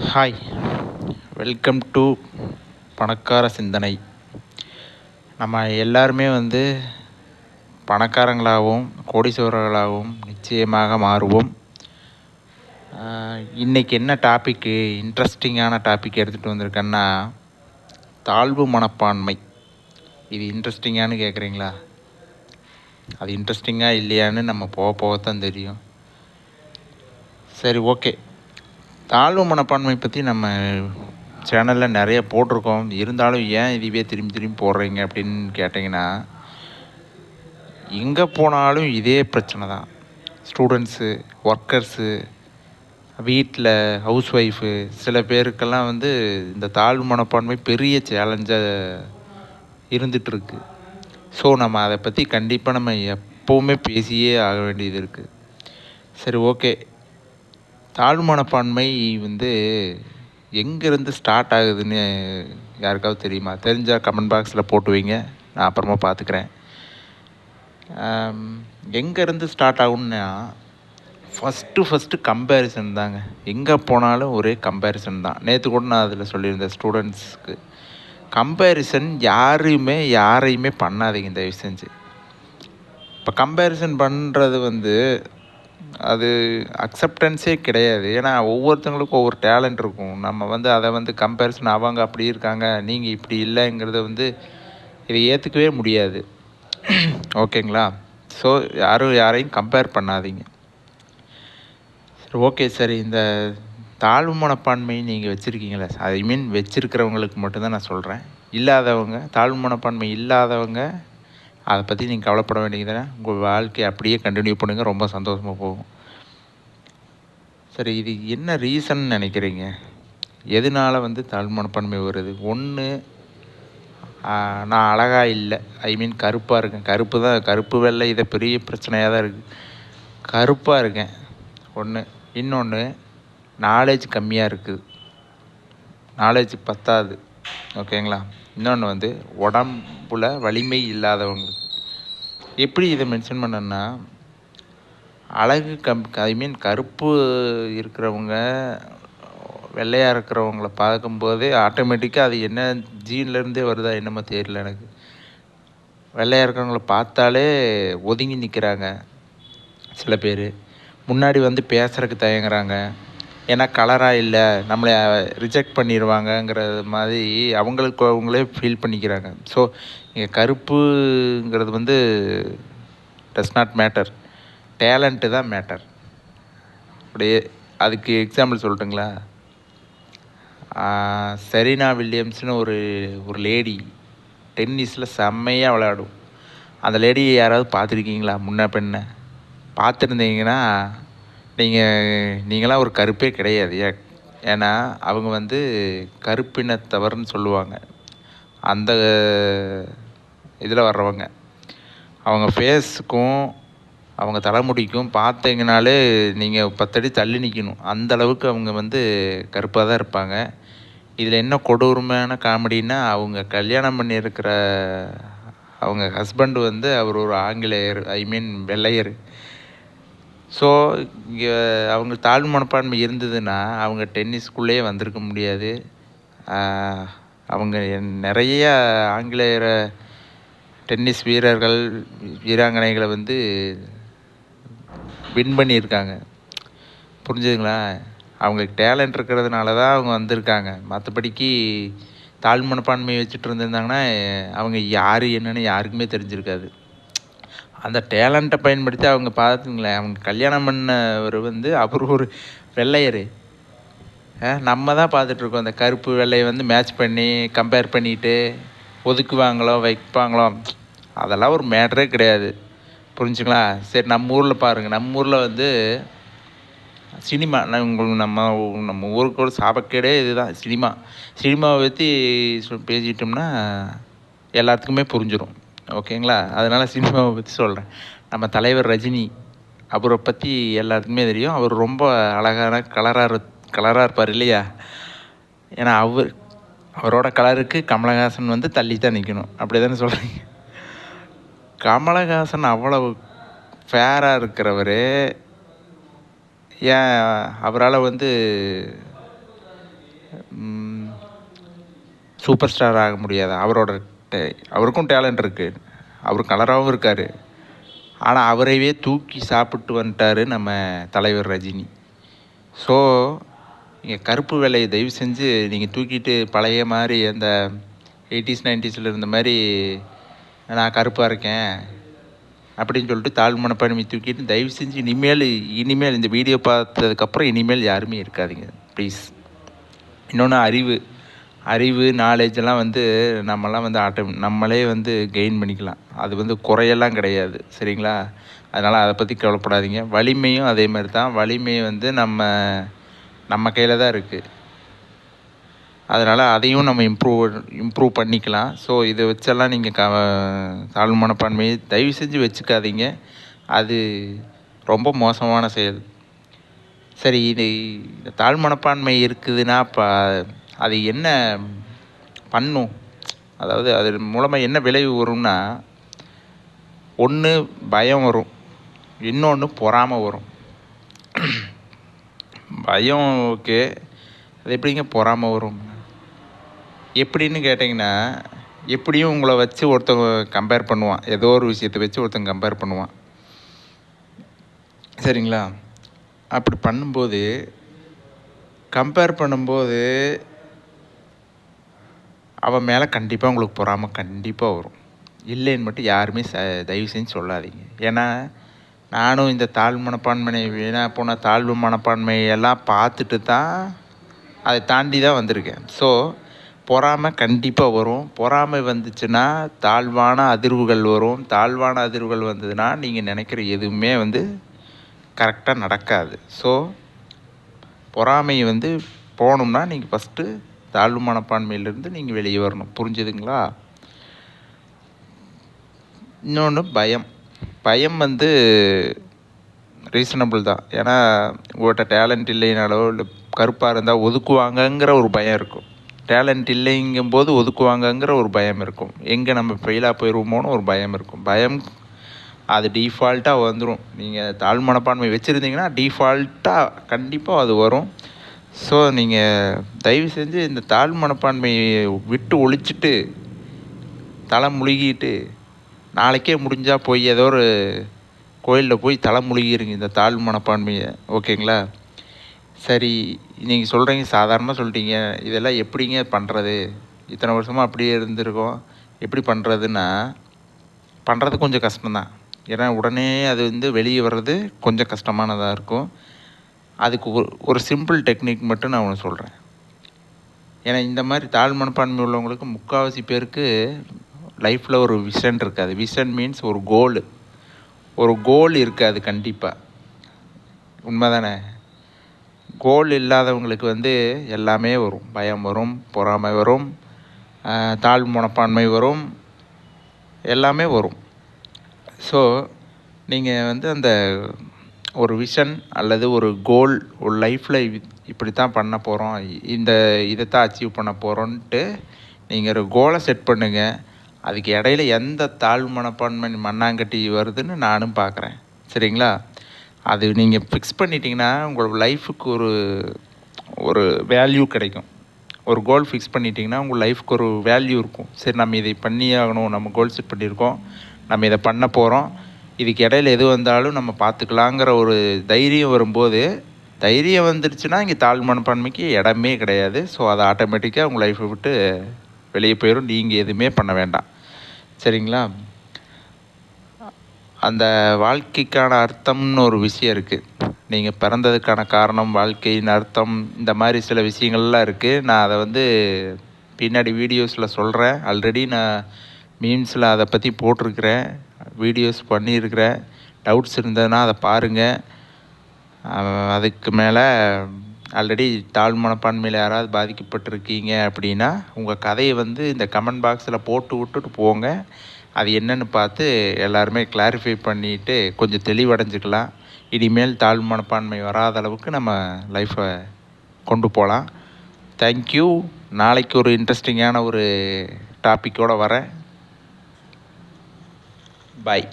Hi, welcome to பணக்கார சிந்தனை. நம்ம எல்லாருமே பணக்காரங்களாகவும் கோடீஸ்வரர்களாகவும் நிச்சயமாக மாறுவோம். இன்றைக்கி என்ன டாப்பிக்கு, இன்ட்ரெஸ்டிங்கான டாபிக் எடுத்துகிட்டு வந்திருக்கேன்னா, தாழ்வு மனப்பான்மை. இது இன்ட்ரெஸ்டிங்கானு கேட்குறீங்களா? அது இன்ட்ரெஸ்டிங்காக இல்லையான்னு நம்ம போகத்தான் தெரியும். சரி, ஓகே. தாழ்வு மனப்பான்மை பற்றி நம்ம சேனலில் நிறைய போட்டிருக்கோம். இருந்தாலும் ஏன் இதுவே திரும்பி திரும்பி போடுறீங்க அப்படின்னு கேட்டிங்கன்னா, எங்கே போனாலும் இதே பிரச்சனை தான். ஸ்டூடெண்ட்ஸு, ஒர்க்கர்ஸு, வீட்டில் ஹவுஸ் ஒய்ஃபு, சில பேருக்கெல்லாம் இந்த தாழ்வு மனப்பான்மை பெரிய சேலஞ்சாக இருந்துகிட்ருக்கு. ஸோ நம்ம அதை பற்றி கண்டிப்பாக நம்ம எப்போவுமே பேசியே ஆக வேண்டியது இருக்குது. சரி, ஓகே. தாழ்வு மனப்பான்மை எங்கேருந்து ஸ்டார்ட் ஆகுதுன்னு யாருக்காவது தெரியுமா? தெரிஞ்சால் கமெண்ட் பாக்ஸில் போட்டு வைங்க, நான் அப்புறமா பார்த்துக்கிறேன். எங்கேருந்து ஸ்டார்ட் ஆகும்னா, ஃபஸ்ட்டு கம்பேரிசன் தாங்க. எங்கே போனாலும் ஒரே கம்பேரிசன் தான். நேற்று கூட நான் அதில் சொல்லியிருந்தேன் ஸ்டூடெண்ட்ஸ்க்கு, கம்பேரிசன் யாரையுமே பண்ணாதீங்க தயவு செஞ்சு. இப்போ கம்பேரிசன் பண்ணுறது அது அக்செப்டன்ஸே கிடையாது. ஏன்னா ஒவ்வொருத்தங்களுக்கும் ஒவ்வொரு டேலண்ட் இருக்கும். நம்ம அதை கம்பேரிசன், அவங்க அப்படி இருக்காங்க, நீங்கள் இப்படி இல்லைங்கிறத இதை ஏற்றுக்கவே முடியாது. ஓகேங்களா? ஸோ யாரையும் கம்பேர் பண்ணாதீங்க. சரி, ஓகே. சரி, இந்த தாழ்வு மனப்பான்மை நீங்கள் வச்சுருக்கீங்களே, ஐ மீன் வச்சுருக்கிறவங்களுக்கு மட்டும்தான் நான் சொல்கிறேன். இல்லாதவங்க, தாழ்வு மனப்பான்மை இல்லாதவங்க, அதை பற்றி நீங்கள் கவலைப்பட வேண்டியதுதானே. உங்கள் வாழ்க்கையை அப்படியே கண்டினியூ பண்ணுங்கள், ரொம்ப சந்தோஷமாக போகும். சரி, இது என்ன ரீசன் நினைக்கிறீங்க? எதனால் தாழ்வு மனப்பான்மை வருது? ஒன்று, நான் அழகாக இல்லை, ஐ மீன் கருப்பாக இருக்கேன். கருப்பு வெள்ளை இதை பெரிய பிரச்சனையாக தான் இருக்குது. கருப்பாக இருக்கேன் ஒன்று. இன்னொன்று, நாலேஜ் கம்மியாக இருக்குது, நாலேஜ் பத்தாது. ஓகேங்களா? இன்னொன்று உடம்புல வலிமை இல்லாதவங்களுக்கு. எப்படி இதை மென்ஷன் பண்ணேன்னா, அழகு ஐ மீன் கருப்பு இருக்கிறவங்க வெள்ளையாக இருக்கிறவங்கள பார்க்கும்போதே ஆட்டோமேட்டிக்காக அது என்ன ஜீன்லேருந்தே வருதா என்னமோ தெரியல எனக்கு. வெள்ளையாக இருக்கிறவங்கள பார்த்தாலே ஒதுங்கி நிற்கிறாங்க சில பேர். முன்னாடி பேசுகிறதுக்கு தயங்குறாங்க. ஏன்னா கலராக இல்லை, நம்மளை ரிஜெக்ட் பண்ணிடுவாங்கங்கிற மாதிரி அவங்களே ஃபீல் பண்ணிக்கிறாங்க. ஸோ இங்கே கருப்புங்கிறது டஸ் நாட் மேட்டர், டேலண்ட்டு தான் மேட்டர். அப்படியே அதுக்கு எக்ஸாம்பிள் சொல்லட்டுங்களா? செரீனா வில்லியம்ஸ்னு ஒரு லேடி டென்னிஸில் செம்மையாக விளையாடும். அந்த லேடியை யாராவது பார்த்துருக்கீங்களா? முன்ன பின்ன பார்த்துருந்தீங்கன்னா நீங்களாம் ஒரு கருப்பே கிடையாது. ஏன்னா அவங்க கருப்பினத்தவர்னு சொல்லுவாங்க. அந்த இதில் வர்றவங்க, அவங்க ஃபேஸுக்கும் அவங்க தலைமுடிக்கும் பார்த்தீங்கனாலே நீங்கள் 10 அடி தள்ளி நிற்கணும். அந்தளவுக்கு அவங்க கருப்பாக தான் இருப்பாங்க. இதில் என்ன கொடூரமான காமெடின்னா, அவங்க கல்யாணம் பண்ணியிருக்கிற அவங்க ஹஸ்பண்டு அவர் ஒரு ஆங்கிலேயர், ஐ மீன் வெள்ளையர். ஸோ இங்கே அவங்க தாழ்வு மனப்பான்மை இருந்ததுன்னா அவங்க டென்னிஸ்குள்ளேயே வந்திருக்க முடியாது. அவங்க நிறைய ஆங்கிலேயர டென்னிஸ் வீரர்கள், வீராங்கனைகளை வின் பண்ணியிருக்காங்க. புரிஞ்சுதுங்களா? அவங்களுக்கு டேலண்ட் இருக்கிறதுனால தான் அவங்க வந்திருக்காங்க. மற்றபடிக்கு தாழ்வு மனப்பான்மை வச்சுட்டு இருந்திருந்தாங்கன்னா அவங்க யார் என்னன்னு யாருக்குமே தெரிஞ்சிருக்காது. அந்த டேலண்ட்டை பயன்படுத்தி அவங்க பார்த்துங்களேன், அவங்க கல்யாணம் பண்ணவர் அவர் ஒரு வெள்ளையர். நம்ம தான் பார்த்துட்ருக்கோம் அந்த கருப்பு வெள்ளையை மேட்ச் பண்ணி கம்பேர் பண்ணிவிட்டு ஒதுக்குவாங்களோ வைப்பாங்களோ, அதெல்லாம் ஒரு மேட்டரே கிடையாது. புரிஞ்சுங்களா? சரி, நம்ம ஊரில் பாருங்கள். நம்ம ஊரில் சினிமா, நம்ம ஊருக்கு ஒரு சாபக்கேடே இதுதான், சினிமாவை பற்றி பேசிட்டோம்னா எல்லாத்துக்குமே புரிஞ்சிடும். ஓகேங்களா? அதனால் சினிமாவை பற்றி சொல்கிறேன். நம்ம தலைவர் ரஜினி, அவரை பற்றி எல்லாத்துக்குமே தெரியும். அவர் ரொம்ப அழகான கலராக இருப்பார் இல்லையா? ஏன்னா அவரோட கலருக்கு கமலஹாசன் தள்ளி தான் நிற்கணும். அப்படி தானே சொல்கிறீங்க? கமலஹாசன் அவ்வளவு ஃபேராக இருக்கிறவர், ஏன் அவரால் சூப்பர் ஸ்டார் ஆக முடியாது. அவருக்கும் டேலண்ட் இருக்குது, அவர் கலராகவும் இருக்கார். ஆனால் அவரையே தூக்கி சாப்பிட்டு வந்துட்டார் நம்ம தலைவர் ரஜினி. ஸோ நீங்கள் கருப்பு வேலையை தயவு செஞ்சு நீங்கள் தூக்கிட்டு பழைய மாதிரி அந்த 80s 90s இருந்த மாதிரி நான் கருப்பாக இருக்கேன் அப்படின்னு சொல்லிட்டு தாழ் மனப்பான்மை தூக்கிட்டு தயவு செஞ்சு இனிமேல் இந்த வீடியோ பார்த்ததுக்கப்புறம் இனிமேல் யாருமே இருக்காதீங்க ப்ளீஸ். இன்னொன்று அறிவு நாலேஜெல்லாம் வந்து நம்மலாம் வந்து நம்மளே வந்து கெயின் பண்ணிக்கலாம். அது வந்து குறையெல்லாம் கிடையாது, சரிங்களா? அதனால் அதை பற்றி கவலைப்படாதீங்க. வலிமையும் அதே மாதிரி தான். வலிமை வந்து நம்ம கையில் தான் இருக்குது. அதனால் அதையும் நம்ம இம்ப்ரூவ் பண்ணிக்கலாம். ஸோ இதை வச்செல்லாம் நீங்கள் தாழ்வு மனப்பான்மையை தயவு செஞ்சு வச்சுக்காதீங்க. அது ரொம்ப மோசமான செயல். சரி, இந்த தாழ்வு மனப்பான்மை இருக்குதுன்னா அது என்ன பண்ணும், அதாவது அது மூலமாக என்ன விளைவு வரும்னா, ஒன்று பயம் வரும், இன்னொன்று பொறாமை வரும். பயம் ஓகே, அது எப்படிங்க பொறாமை வரும் எப்படின்னு கேட்டிங்கன்னா, எப்படியும் உங்களை வச்சு ஒருத்தவங்க கம்பேர் பண்ணுவான், ஏதோ ஒரு விஷயத்தை வச்சு ஒருத்தங்க கம்பேர் பண்ணுவான், சரிங்களா? அப்படி கம்பேர் பண்ணும்போது அவன் மேலே கண்டிப்பாக உங்களுக்கு பொறாமை கண்டிப்பாக வரும். இல்லைன்னு மட்டும் யாருமே தயவு செஞ்சு சொல்லாதீங்க. ஏன்னா நானும் இந்த தாழ்வு மனப்பான்மை வீணாக போன தாழ்வு மனப்பான்மையெல்லாம் பார்த்துட்டு தான் அதை தாண்டி தான் வந்திருக்கேன். ஸோ பொறாமை கண்டிப்பாக வரும். பொறாமை வந்துச்சுன்னா தாழ்வான அதிர்வுகள் வரும். தாழ்வான அதிர்வுகள் வந்ததுன்னா நீங்கள் நினைக்கிற எதுவுமே வந்து கரெக்டாக நடக்காது. ஸோ பொறாமை வந்து போகணும்னா நீங்கள் ஃபஸ்ட்டு தாழ்வு மனப்பான்மையிலேருந்து நீங்கள் வெளியே வரணும். புரிஞ்சுதுங்களா? இன்னொன்று பயம் வந்து ரீசனபிள் தான். ஏன்னா உங்கள்கிட்ட டேலண்ட் இல்லைனாலோ இல்லை கருப்பாக இருந்தால் ஒதுக்குவாங்கங்கிற ஒரு பயம் இருக்கும். டேலண்ட் இல்லைங்கும்போது ஒதுக்குவாங்கங்கிற ஒரு பயம் இருக்கும். எங்கே நம்ம ஃபெயிலாக போயிடுவோமோன்னு ஒரு பயம் இருக்கும். பயம் அது டீஃபால்ட்டாக வந்துடும். நீங்கள் தாழ்வு மனப்பான்மை வச்சுருந்தீங்கன்னா டீஃபால்ட்டாக கண்டிப்பாக அது வரும். ஸோ நீங்கள் தயவு செஞ்சு இந்த தாழ்வு மனப்பான்மையை விட்டு ஒழிச்சிட்டு தலை முழுகிட்டு நாளைக்கே முடிஞ்சால் போய் ஏதோ ஒரு கோயிலில் போய் தலை முழுகிருங்க இந்த தாழ்வு மனப்பான்மையை, ஓகேங்களா? சரி, நீங்கள் சொல்கிறீங்க, சாதாரணமாக சொல்லிட்டீங்க, இதெல்லாம் எப்படிங்க பண்ணுறது, இத்தனை வருஷமாக அப்படியே இருந்திருக்கோம், எப்படி பண்ணுறதுன்னா, பண்ணுறது கொஞ்சம் கஷ்டம்தான். ஏன்னா உடனே அது வந்து வெளியே வர்றது கொஞ்சம் கஷ்டமானதாக இருக்கும். அதுக்கு ஒரு சிம்பிள் டெக்னிக் மட்டும் நான் ஒன்று சொல்கிறேன். ஏன்னா இந்த மாதிரி தாழ்வு மனப்பான்மை உள்ளவங்களுக்கு முக்கால்வாசி பேருக்கு லைஃப்பில் ஒரு விஷன் இருக்காது. விஷன் மீன்ஸ் ஒரு கோல் இருக்காது. கண்டிப்பாக உண்மை தானே? கோல் இல்லாதவங்களுக்கு வந்து எல்லாமே வரும். பயம் வரும், பொறாமை வரும், தாழ்வு மனப்பான்மை வரும், எல்லாமே வரும். ஸோ நீங்கள் வந்து அந்த ஒரு விஷன் அல்லது ஒரு கோல், ஒரு லைஃப்பில் இப்படி தான் பண்ண போகிறோம், இதைத்தான் அச்சீவ் பண்ண போகிறோன்ட்டு நீங்கள் ஒரு கோலை செட் பண்ணுங்கள். அதுக்கு இடையில எந்த தாழ்வு மனப்பான்மை மண்ணாங்கட்டி வருதுன்னு நானும் பார்க்குறேன், சரிங்களா? அது நீங்கள் ஃபிக்ஸ் பண்ணிட்டீங்கன்னா உங்களோட லைஃபுக்கு ஒரு வேல்யூ கிடைக்கும். ஒரு கோல் ஃபிக்ஸ் பண்ணிட்டீங்கன்னா உங்கள் லைஃப்க்கு ஒரு வேல்யூ இருக்கும். சரி, நம்ம இதை பண்ணி ஆகணும், நம்ம கோல் செட் பண்ணியிருக்கோம், நம்ம இதை பண்ண போகிறோம், இதுக்கு இடையில எது வந்தாலும் நம்ம பார்த்துக்கலாங்கிற ஒரு தைரியம் வரும்போது, தைரியம் வந்துடுச்சுன்னா இங்கே தாழ்வு மனப்பான்மைக்கு இடமே கிடையாது. ஸோ அது ஆட்டோமேட்டிக்காக உங்கள் லைஃப்பை விட்டு வெளியே போயிடும். நீங்கள் எதுவுமே பண்ண வேண்டாம், சரிங்களா? அந்த வாழ்க்கைக்கான அர்த்தம்னு ஒரு விஷயம் இருக்குது. நீங்கள் பிறந்ததுக்கான காரணம், வாழ்க்கையின் அர்த்தம், இந்த மாதிரி சில விஷயங்கள்லாம் இருக்குது. நான் அதை வந்து பின்னாடி வீடியோஸில் சொல்கிறேன். ஆல்ரெடி நான் மீம்ஸில் அதை பற்றி போட்டிருக்கிறேன், வீடியோஸ் பண்ணியிருக்கிறேன். டவுட்ஸ் இருந்ததுன்னா அதை பாருங்கள். அதுக்கு மேலே ஆல்ரெடி தாழ்வு மனப்பான்மையில் யாராவது பாதிக்கப்பட்டிருக்கீங்க அப்படின்னா உங்கள் கதையை வந்து இந்த கமெண்ட் பாக்ஸில் போட்டு விட்டுட்டு போங்க. அது என்னென்னு பார்த்து எல்லாருமே கிளாரிஃபை பண்ணிவிட்டு கொஞ்சம் தெளிவடைஞ்சிக்கலாம். இனிமேல் தாழ்வு மனப்பான்மை வராத அளவுக்கு நம்ம லைஃப்பை கொண்டு போகலாம். தேங்க்யூ. நாளைக்கு ஒரு இன்ட்ரெஸ்டிங்கான ஒரு டாப்பிக்கோடு வரேன். பாய்.